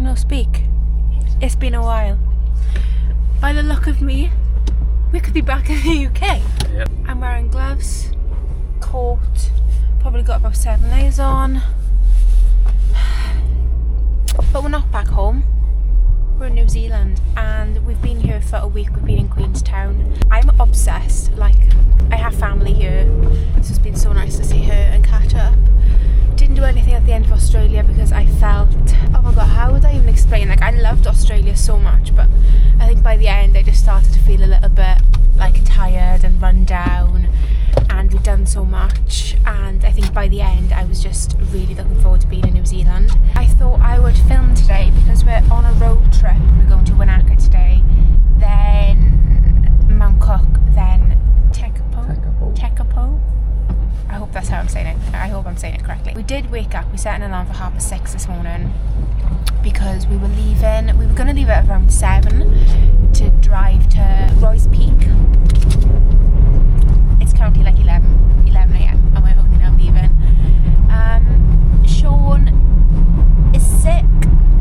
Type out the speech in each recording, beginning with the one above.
time no speak. It's been a while. By the look of me, we could be back in the UK. Yep. I'm wearing gloves, coat, probably got about 7 layers on. But we're not back home. We're in New Zealand and we've been here for a week. We've been in Queenstown. I'm obsessed. Like, I have family here, so it's been so nice to see her and catch up. Didn't do anything at the end of Australia because I felt, oh my god, how would I even explain? Like, I loved Australia so much, but I think by the end I just started to feel a little bit like tired and run down, and we've done so much, and I think by the end I was just really looking forward to being in New Zealand. I thought I would film today because we're on a road trip. We're going to Wanaka today, then Mount Cook, then Tekapo. I hope that's how I'm saying it. I hope I'm saying it correctly. We did wake up. We set an alarm for 6:30 this morning because we were leaving. We were going to leave at around 7 to drive to Roy's Peak. It's currently like 11 a.m. and we're only now leaving. Sean is sick,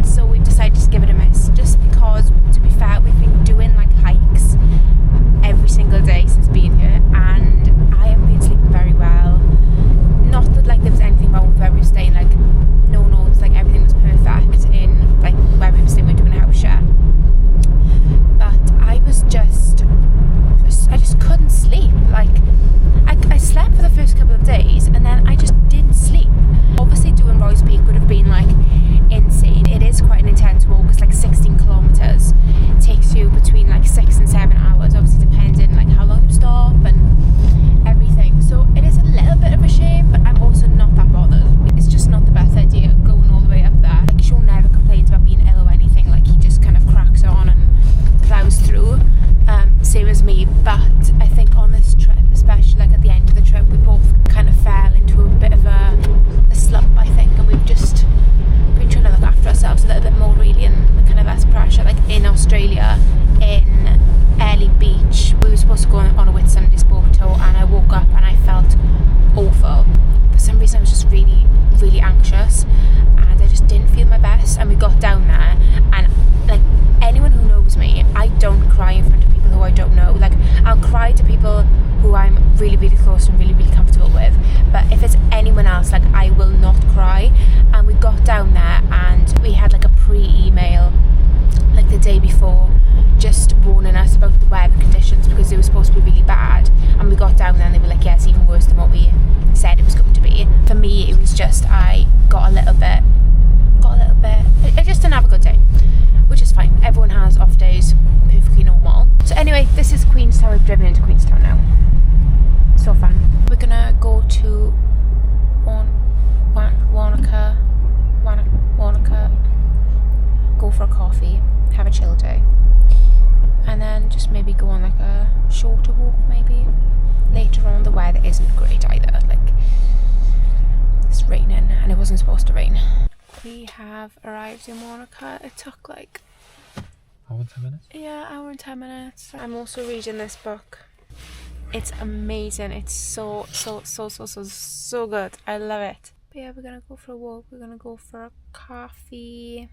so we've decided to just give it a miss. Just because, to be fair, we've been doing like hikes every single day since being here, and I haven't been sleeping very well. Not that like there was anything wrong with where we were staying, like no notes, like everything was perfect in like where we were staying. We were doing a house share, but I just couldn't sleep. Like I slept for the first couple of days and then I just didn't sleep. Obviously doing Roy's Peak would have been like insane. It is quite an intense walk. It's like 16 kilometers. It takes you between like 6 and 7 hours, obviously depending like how long you stop and everything. So it is a little bit of a shame, but I'm also not that bothered. It's just not the best idea going all the way up there. Like Sean never complains about being ill or anything. Like he just kind of cracks on and plows through. Same as me, but I think on this trip, especially like at the end of the trip, we both kind of fell into a bit of a slump, I think, and we've just been trying to look after ourselves a little bit more really, and kind of less pressure. Like in Australia, in Early Beach, we were supposed to go on a Whitsunday sport tour, and I woke up and I felt awful. For some reason I was just really, really anxious, and I just didn't feel my best. And we got down there, and like anyone who knows me, I don't cry in front of people who I don't know. Like I'll cry to people who I'm really, really close and really, really comfortable with, but if it's anyone else, like I will not cry. And we got down there and we had like a pre-email like the day before just warning us about the weather conditions because they were supposed to be really bad, and we got down there and they were like, yeah, it's even worse than what we said it was going to be. For me it was just, I just didn't have a good day, which is fine. Everyone has off days, perfectly normal. So anyway, this is Queenstown. We've driven into Queenstown now. So fun. We're gonna go to Wanaka, go for a coffee, have a chill day, and then just maybe go on like a shorter walk maybe later on. The weather isn't great either. Like it's raining and it wasn't supposed to rain. We have arrived in Wanaka. It took like hour and 10 minutes? Yeah, hour and 10 minutes. I'm also reading this book. It's amazing. It's so good. I love it. But yeah, we're gonna go for a walk. We're gonna go for a coffee.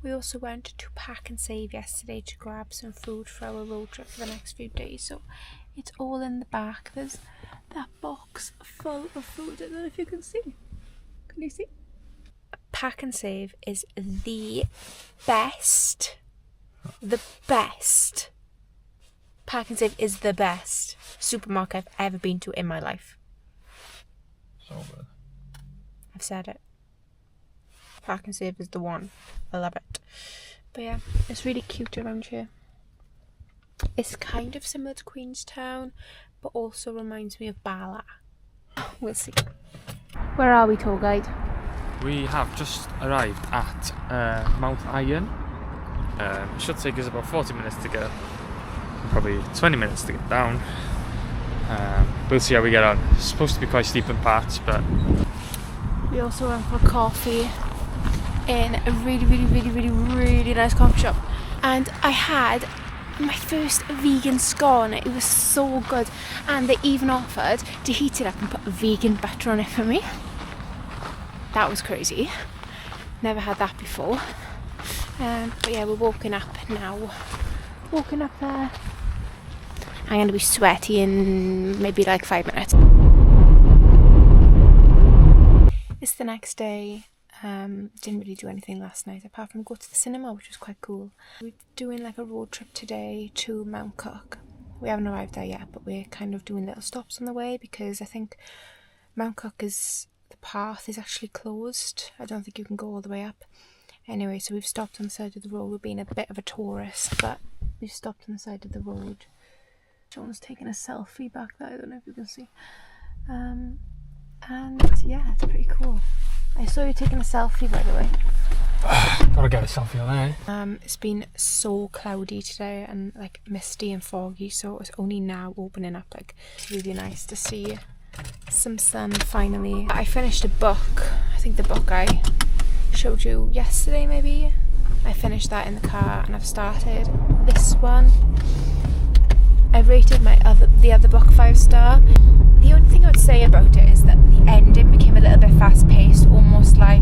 We also went to Pack and Save yesterday to grab some food for our road trip for the next few days. So it's all in the back. There's that box full of food. I don't know if you can see. Can you see? Pack and Save is the best. Pack and Save is the best supermarket I've ever been to in my life. So good. I've said it. Pack and Save is the one. I love it. But yeah, it's really cute around here. It's kind of similar to Queenstown, but also reminds me of Bala. We'll see. Where are we, tour guide? We have just arrived at Mount Iron. It should take us about 40 minutes to get up, probably 20 minutes to get down. We'll see how we get on. It's supposed to be quite steep in parts, but... We also went for coffee in a really nice coffee shop. And I had my first vegan scone. It was so good. And they even offered to heat it up and put vegan butter on it for me. That was crazy. Never had that before. But yeah, we're walking up now. Walking up there. I'm going to be sweaty in maybe like 5 minutes. It's the next day. Didn't really do anything last night apart from go to the cinema, which was quite cool. We're doing like a road trip today to Mount Cook. We haven't arrived there yet, but we're kind of doing little stops on the way because I think Mount Cook the path is actually closed. I don't think you can go all the way up. Anyway, so we've stopped on the side of the road. We've been a bit of a tourist, but we've stopped on the side of the road. John's taking a selfie back there. I don't know if you can see. And yeah, it's pretty cool. I saw you taking a selfie, by the way. Gotta get a selfie on there. It's been so cloudy today and like misty and foggy, so it's only now opening up. Like, it's really nice to see some sun finally. I finished a book. I think the book I showed you yesterday, maybe. I finished that in the car, and I've started this one. I've rated the other book 5-star. The only thing I would say about it is that the ending became a little bit fast-paced, almost like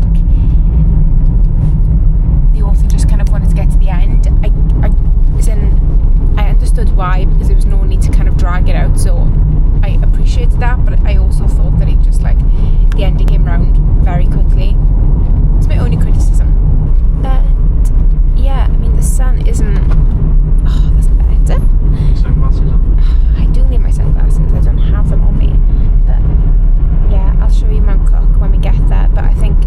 the author just kind of wanted to get to the end. I understood why, because there was no need to kind of drag it out, so I appreciated that, but I also thought that it just like the ending came round very quickly. It's my only criticism. But yeah, I mean the sun isn't. Oh, that's better. Sunglasses on. I do need my sunglasses. I don't have them on me. But yeah, I'll show you Mount Cook when we get there. But I think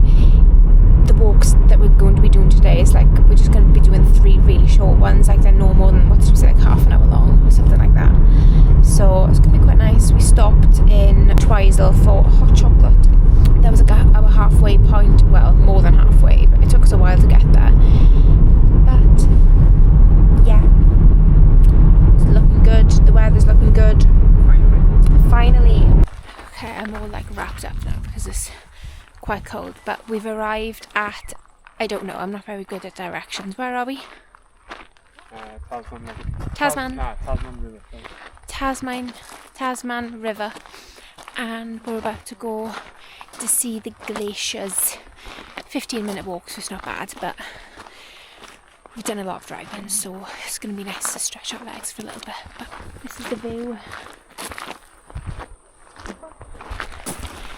the walks that we're going to be doing today is like we're just going to be doing 3 really short ones. Like they're no more than what's like half an hour long or something like that. So it's going to be quite nice. We stopped in Twizel for hot chocolate. There was our halfway point. Well, more than halfway, but it took us a while to get there. But yeah, it's looking good. The weather's looking good. Finally. Okay, I'm all like wrapped up now because it's quite cold. But we've arrived at, I don't know, I'm not very good at directions. Where are we? Tasman. Tasman River. And we're about to go to see the glaciers. 15-minute walk, so it's not bad, but we've done a lot of driving, so it's going to be nice to stretch our legs for a little bit. But this is the view.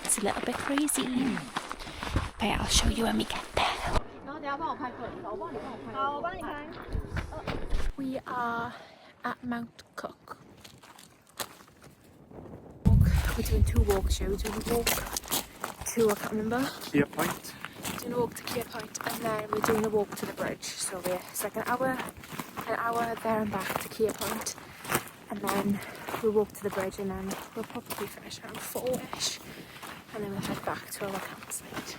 It's a little bit crazy, but yeah, I'll show you when we get there. We are at Mount Cook. We're doing 2 walks here. We're doing a walk to, I can't remember. Kia Point. Doing a walk to Kia Point, and then we're doing a walk to the bridge. So it's like an hour there and back to Kia Point, and then we'll walk to the bridge, and then we'll probably finish around 4ish, and then we'll head back to our campsite.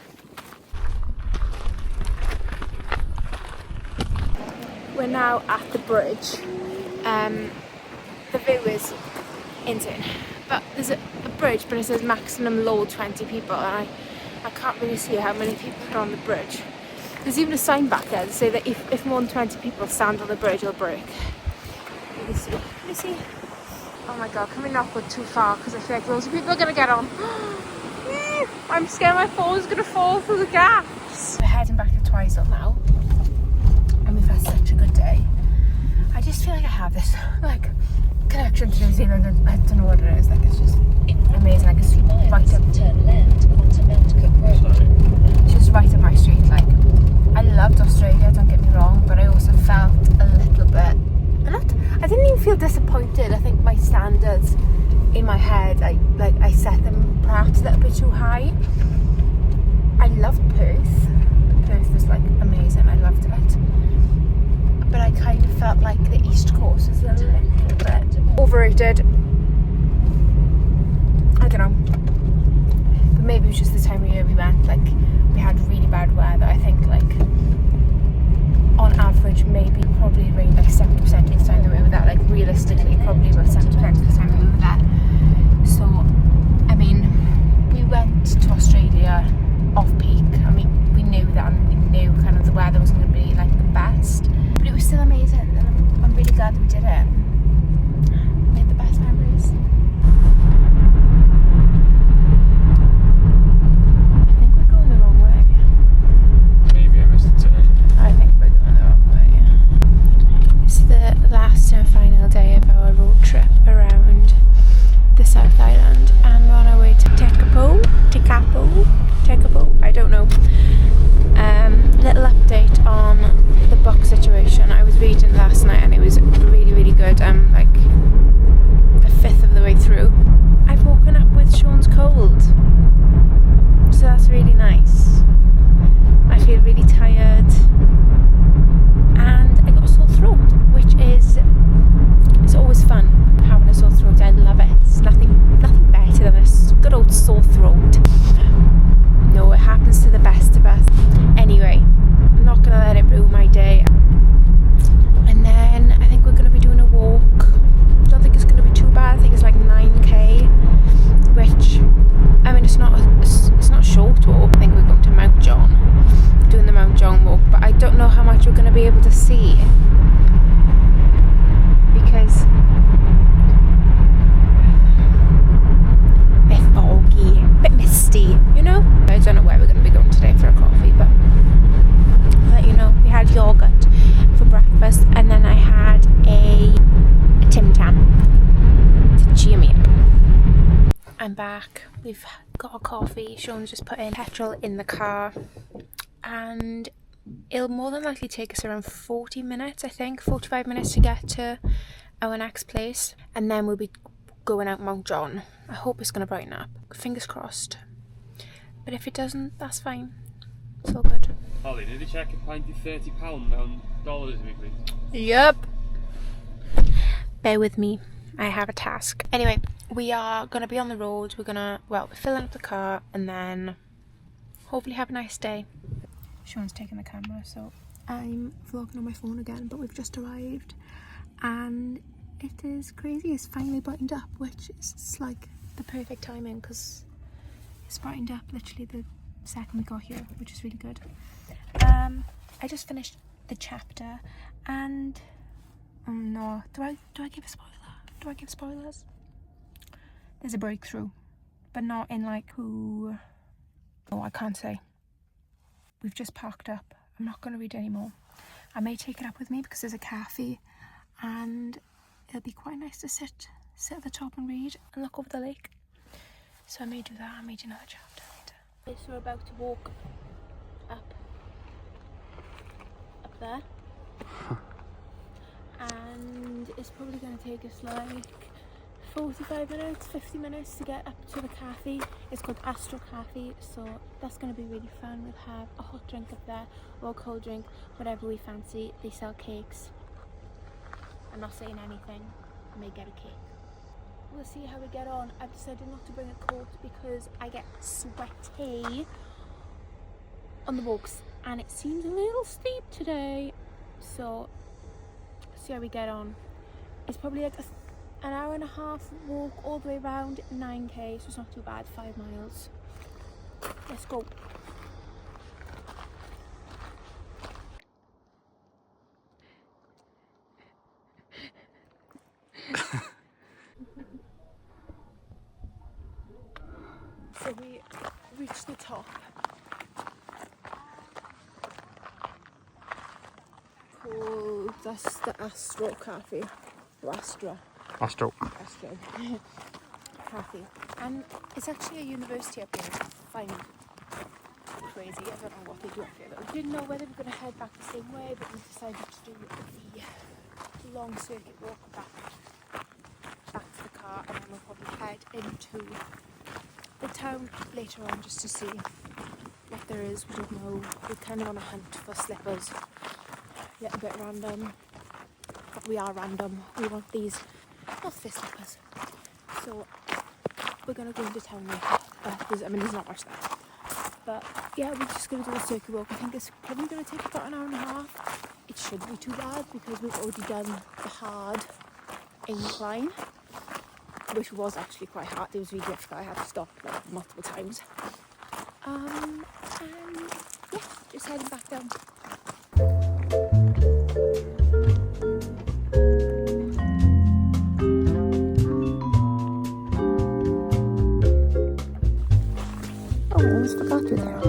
We're now at the bridge. The view is insane. But there's a bridge, but it says maximum load 20 people, and I can't really see how many people are on the bridge. There's even a sign back there to say that if more than 20 people stand on the bridge, it'll break. Let me see. Let me see. Oh my god, can we not go too far? Because I feel like loads of people are going to get on. I'm scared my phone's going to fall through the gaps. We're heading back to Twizel now, and we've had such a good day. I just feel like I have this like connection to New Zealand, and I don't know what it is. Like it's just amazing. Like it's right up. Turn left onto Mount Cook Road. Just right up my street. Like I loved Australia. Don't get me wrong, but I also felt a little bit. I didn't even feel disappointed. I think my standards in my head, I set them perhaps a little bit too high. I loved Perth. Perth was like amazing. I loved it. But I kind of felt like the East Coast was a little bit overrated. I don't know. But maybe it was just the time of year we went. Like we had really bad weather. I think like on average maybe probably rained like 70% of the time that we were there. Like realistically probably about 70% of the time that we were there. So I mean we went to Australia off peak. I mean we knew that, and we knew kind of the weather wasn't going to be like the best. But it was still amazing, and I'm really glad that we did it. Made the best memories. I think we're going the wrong way. Maybe. back. We've got a coffee. Sean's just put in petrol in the car, and it'll more than likely take us around 40 minutes, I think, 45 minutes to get to our next place, and then we'll be going out Mount John. I hope it's going to brighten up. Fingers crossed. But if it doesn't, that's fine. It's all good. Hollie, did you check a pint of £30 on dollars weekly? Yep. Bear with me. I have a task. Anyway, we are going to be on the road. We're going to, well, we're filling up the car and then hopefully have a nice day. Sean's taking the camera, so I'm vlogging on my phone again, but we've just arrived and it is crazy. It's finally brightened up, which is like the perfect timing because it's brightened up literally the second we got here, which is really good. I just finished the chapter and oh no, do I give a spoiler? Do I give spoilers? There's a breakthrough, but not in like who. Oh, I can't say. We've just parked up. I'm not going to read anymore. I may take it up with me because there's a cafe and it'll be quite nice to sit at the top and read and look over the lake. So I may do that. I may do another chapter later. So we're about to walk up there. And it's probably going to take us like 45 minutes, 50 minutes to get up to the cafe. It's called Astro Cafe, so that's going to be really fun. We'll have a hot drink up there or a cold drink, whatever we fancy. They sell cakes. I'm not saying anything. I may get a cake. We'll see how we get on. I've decided not to bring a coat because I get sweaty on the walks and it seems a little steep today, so see how we get on. It's probably like an hour and a half walk all the way around, 9k, so it's not too bad. 5 miles. Let's go. So we reached the top. Called, that's the Astro Cafe. Astro Cafe. And it's actually a university up here. I find it crazy. I don't know what they do up here though. We didn't know whether we were going to head back the same way, but we decided to do the long circuit walk back to the car, and then we'll probably head into the town later on just to see what there is. We don't know. We're kind of on a hunt for slippers. A little bit random, but we are random. We want these not fit slippers, so we're gonna go into town later. There's not much there, but yeah, we're just gonna do a circuit walk. I think it's probably gonna take about an hour and a half. It shouldn't be too bad because we've already done the hard incline, which was actually quite hard. It was really difficult. I had to stop like multiple times. And yeah, just heading back down. Oh, I almost forgot you there.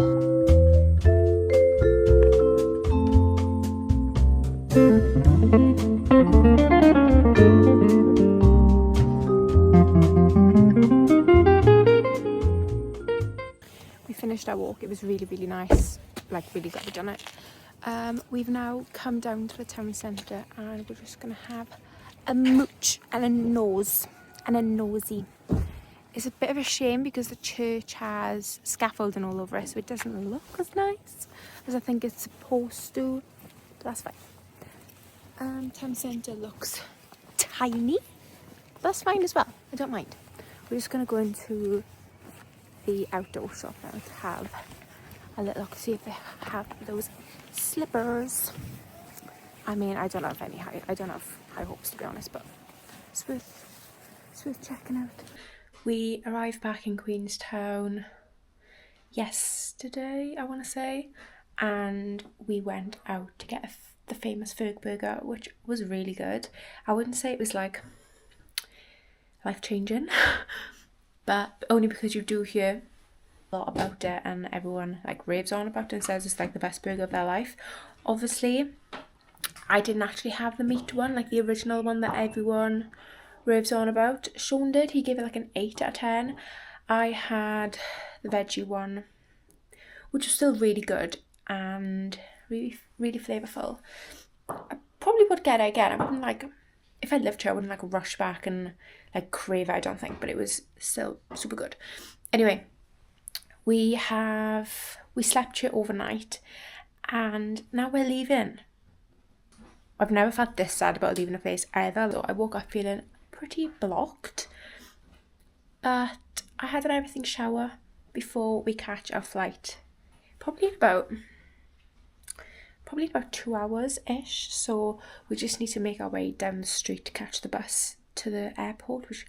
We finished our walk. It was really, really nice. Like, really glad we done it. We've now come down to the town centre and we're just going to have a mooch and a nose and a nosy. It's a bit of a shame because the church has scaffolding all over it, so it doesn't look as nice as I think it's supposed to, but that's fine. Town centre looks tiny, but that's fine as well. I don't mind. We're just going to go into the outdoor shop now to have a little look, see if they have those slippers. I mean, I don't have high hopes to be honest, but it's worth checking out. We arrived back in Queenstown yesterday, I want to say, and we went out to get the famous Ferg burger, which was really good. I wouldn't say it was like life-changing, but only because you do hear a lot about it and everyone like raves on about it and says it's like the best burger of their life. Obviously, I didn't actually have the meat one, like the original one that everyone raves on about. Sean did. He gave it like an 8 out of 10. I had the veggie one, which was still really good and really, really flavourful. I probably would get it again. I wouldn't like, if I lived here, I wouldn't like rush back and like crave it, I don't think, but it was still super good. Anyway, we slept here overnight and now we're leaving. I've never felt this sad about leaving a place either, though I woke up feeling pretty blocked. But I had an everything shower before we catch our flight. Probably about 2 hours-ish. So we just need to make our way down the street to catch the bus to the airport, which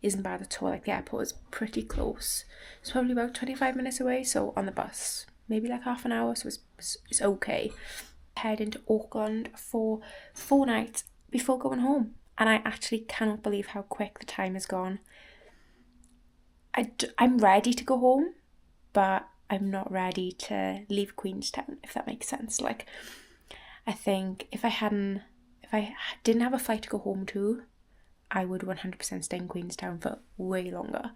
isn't bad at all. Like, the airport is pretty close. It's probably about 25 minutes away, so on the bus, maybe like half an hour, so it's okay. Head into Auckland for 4 nights before going home, and I actually cannot believe how quick the time has gone. I'm ready to go home, but I'm not ready to leave Queenstown, if that makes sense. Like, I think if I didn't have a flight to go home to, I would 100% stay in Queenstown for way longer.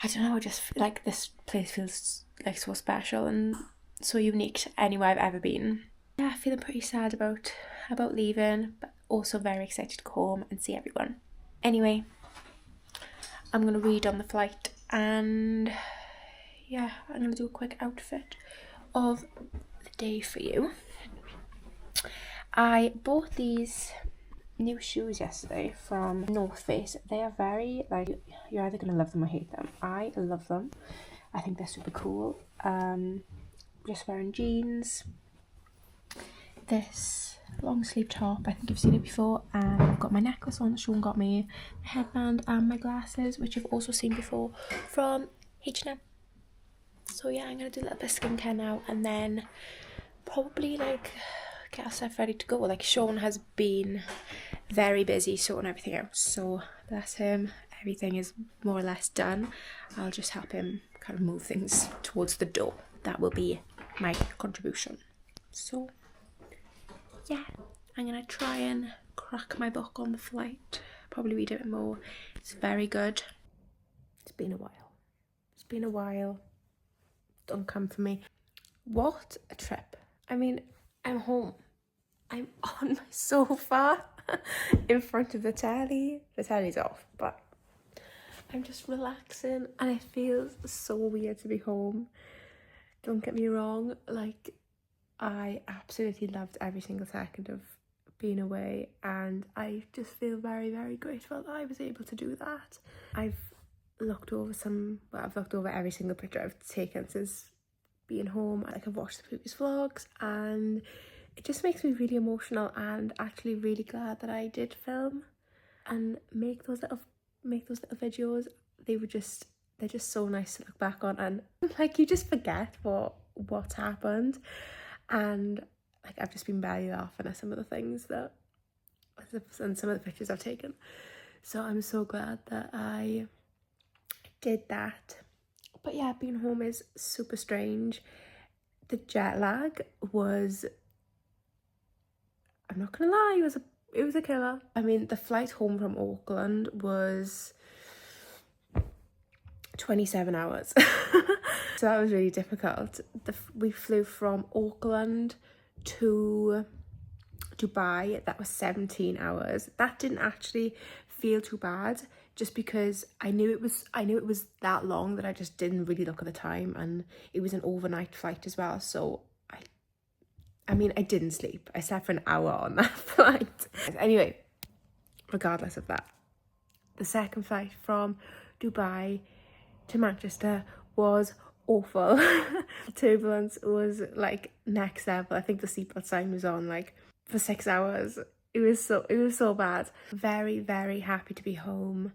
I don't know, I just feel like this place feels like so special and so unique to anywhere I've ever been. Yeah, feeling pretty sad about leaving, but also very excited to go home and see everyone. Anyway, I'm going to read on the flight, and yeah, I'm going to do a quick outfit of the day for you. I bought these new shoes yesterday from North Face. They are very, like, you're either going to love them or hate them. I love them. I think they're super cool. Just wearing jeans, this long sleeve top, I think you've seen it before, and I've got my necklace on that Sean got me, my headband and my glasses, which you've also seen before from H&M. So yeah, I'm going to do a little bit of skincare now and then probably like get ourselves ready to go. Like, Sean has been very busy sorting everything out, so bless him, everything is more or less done. I'll just help him kind of move things towards the door. That will be my contribution. So yeah, I'm gonna try and crack my book on the flight, probably read a bit more. It's very good. It's been a while. Don't come for me. What a trip. I mean, I'm home, I'm on my sofa in front of the telly. The telly's off, but I'm just relaxing and it feels so weird to be home. Don't get me wrong, like, I absolutely loved every single second of being away, and I just feel very, very grateful that I was able to do that. I've looked over every single picture I've taken since being home. Like, I've watched the previous vlogs and it just makes me really emotional, and actually really glad that I did film and make those little videos. They're just so nice to look back on, and like, you just forget what's happened, and like, I've just been barely laughing at some of the things and some of the pictures I've taken. So I'm so glad that I did that. But yeah, being home is super strange. The jet lag was, I'm not gonna lie, it was a killer. I mean, the flight home from Auckland was 27 hours. So that was really difficult. We flew from Auckland to Dubai. That was 17 hours. That didn't actually feel too bad, just because I knew it was that long that I just didn't really look at the time, and it was an overnight flight as well. So I mean, I didn't sleep. I slept for an hour on that flight. Anyway, regardless of that, the second flight from Dubai to Manchester was awful. The turbulence was like next level. I think the seatbelt sign was on like for 6 hours. It was so bad. Very, very happy to be home.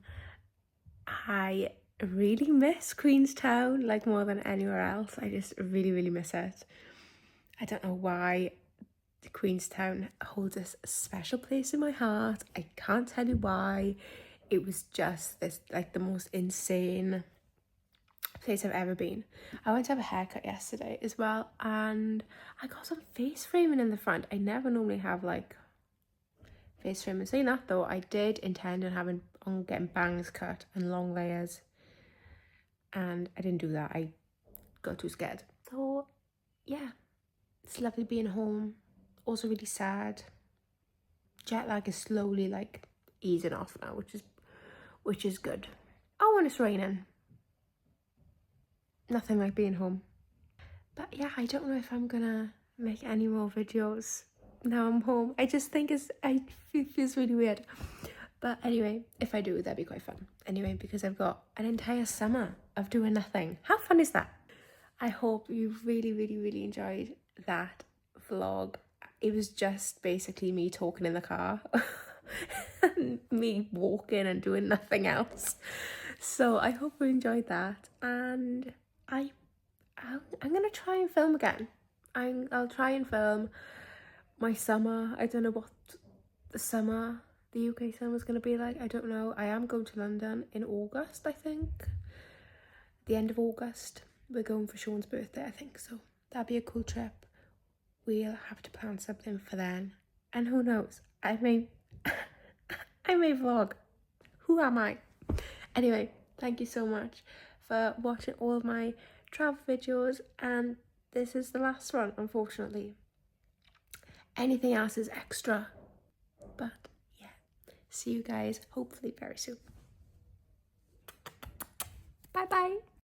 I really miss Queenstown, like, more than anywhere else. I just really, really miss it. I don't know why Queenstown holds a special place in my heart. I can't tell you why. It was just this, like, the most insane place I've ever been. I went to have a haircut yesterday as well, and I got some face framing in the front. I never normally have like face framing. Saying that though, I did intend on getting bangs cut and long layers and I didn't do that. I got too scared. So yeah, it's lovely being home. Also really sad. Jet lag is slowly like easing off now, which is good. Oh, and it's raining. Nothing like being home. But yeah, I don't know if I'm gonna make any more videos now I'm home. I just think it feels really weird. But anyway, if I do, that'd be quite fun. Anyway, because I've got an entire summer of doing nothing. How fun is that? I hope you really enjoyed that vlog. It was just basically me talking in the car. Me walking and doing nothing else. So I hope you enjoyed that, and I'm gonna try and film again. I'll try and film my summer. I don't know what the UK summer is gonna be like. I don't know. I am going to London in August, I think. The end of August. We're going for Sean's birthday, I think, so that'd be a cool trip. We'll have to plan something for then, and who knows, I may vlog. Who am I? Anyway, thank you so much for watching all of my travel videos, and this is the last one, unfortunately. Anything else is extra, but yeah, see you guys hopefully very soon. Bye bye.